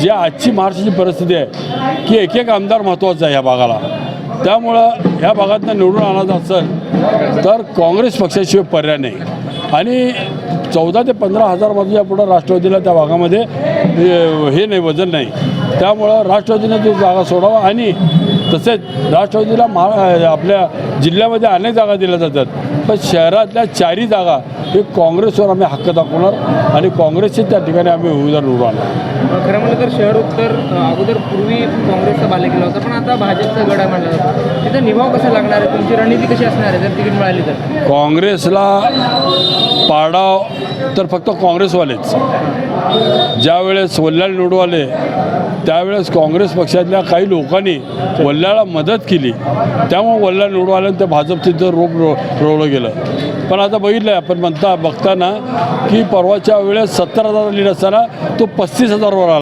जी आजची महाराष्ट्राची परिस्थिती आहे की एक एक आमदार महत्त्वाचा आहे ह्या भागाला. त्यामुळं ह्या भागातनं निवडून आणायचं असेल तर काँग्रेस पक्षाशिवाय पर्याय नाही. आणि 14 ते 15 हजारमधल्या पुढं राष्ट्रवादीला त्या भागामध्ये हे नाही, वजन नाही. त्यामुळं राष्ट्रवादीने तो जागा सोडावा. आणि तसेच राष्ट्रवादीला आपल्या जिल्ह्यामध्ये अनेक जागा दिल्या जातात, पण शहरातल्या 4 जागा हे काँग्रेसवर आम्ही हक्क दाखवणार आणि काँग्रेसचे त्या ठिकाणी आम्ही उमेदवार निवडून आणणार. खरं म्हटलं तर शहर उत्तर अगोदर पूर्वी काँग्रेसचा बाले केला होता, पण आता भाजपचा गडा मानला जातो. तिथं निभाव कसा लागणार आहे, तुमची रणनीती कशी असणार आहे जर तिकीट मिळाली तर? काँग्रेसला पाडाव तर फक्त काँग्रेसवालेच. ज्यावेळेस वल्लाळ निवडून आले त्यावेळेस काँग्रेस पक्षातल्या काही लोकांनी वल्लाळला मदत केली, त्यामुळे वल्लाळ निवडून आलं. त्या भाजपचं तिथं रोवलं गेलं. पण आता बघितलं आहे आपण बघताना की परवाच्या वेळेस 70,000 लीड असताना तो 35,000वर आला.